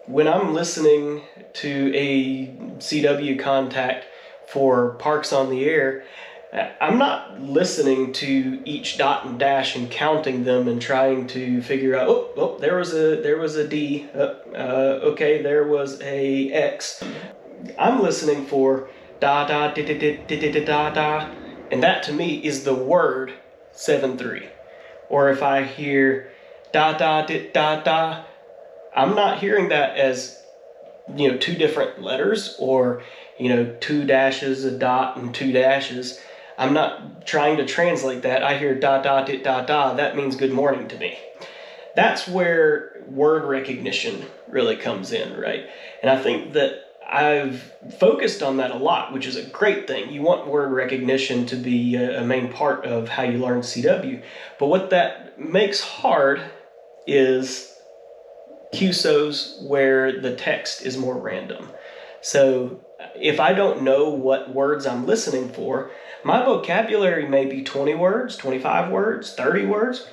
when I'm listening to a CW contact for Parks on the Air, I'm not listening to each dot and dash and counting them and trying to figure out, oh, there was a D, okay, there was a X. I'm listening for da da da da da da da da, and that to me is the word 7-3. Or if I hear da da da da da, I'm not hearing that as two different letters or two dashes, a dot, and two dashes. I'm not trying to translate that. I hear da da da da da. That means good morning to me. That's where word recognition really comes in, right? And I think that I've focused on that a lot, which is a great thing. You want word recognition to be a main part of how you learn CW. But what that makes hard is QSOs where the text is more random. So if I don't know what words I'm listening for, my vocabulary may be 20 words, 25 words, 30 words.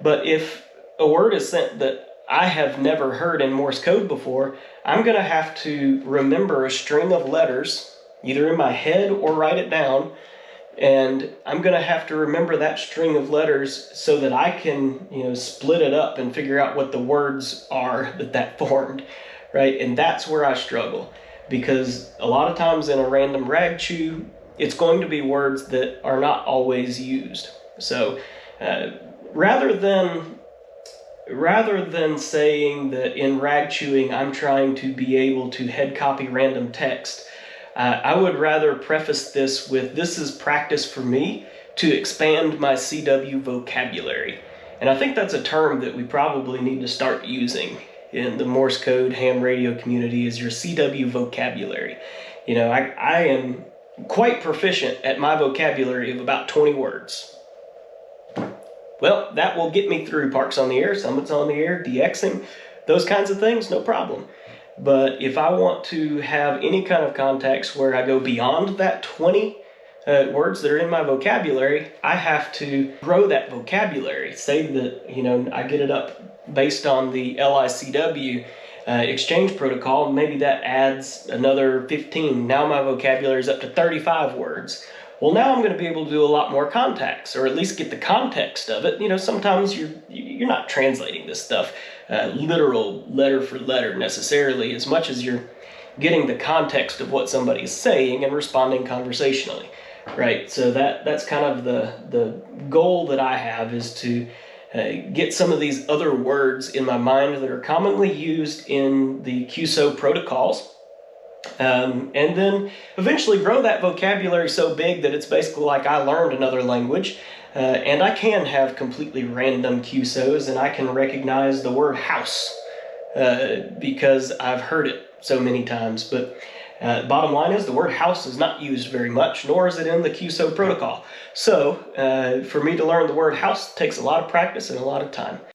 But if a word is sent that I have never heard in Morse code before, I'm going to have to remember a string of letters, either in my head or write it down. And I'm going to have to remember that string of letters so that I can, split it up and figure out what the words are that formed, right? And that's where I struggle, because a lot of times in a random ragchew, it's going to be words that are not always used. So rather than saying that in ragchewing I'm trying to be able to head copy random text, I would rather preface this with, this is practice for me to expand my CW vocabulary. And I think that's a term that we probably need to start using in the Morse code ham radio community, is your CW vocabulary. I am quite proficient at my vocabulary of about 20 words. Well, that will get me through Parks on the Air, Summits on the Air, DXing, those kinds of things, no problem. But if I want to have any kind of context where I go beyond that 20 words that are in my vocabulary, I have to grow that vocabulary. Say that, I get it up based on the LICW exchange protocol, maybe that adds another 15. Now my vocabulary is up to 35 words. Well, now I'm going to be able to do a lot more contacts, or at least get the context of it. Sometimes you're not translating this stuff literal letter for letter necessarily, as much as you're getting the context of what somebody's saying and responding conversationally, right? So that's kind of the goal that I have, is to get some of these other words in my mind that are commonly used in the QSO protocols. And then eventually grow that vocabulary so big that it's basically like I learned another language, and I can have completely random QSOs, and I can recognize the word house because I've heard it so many times. But bottom line is, the word house is not used very much, nor is it in the QSO protocol. So for me to learn the word house takes a lot of practice and a lot of time.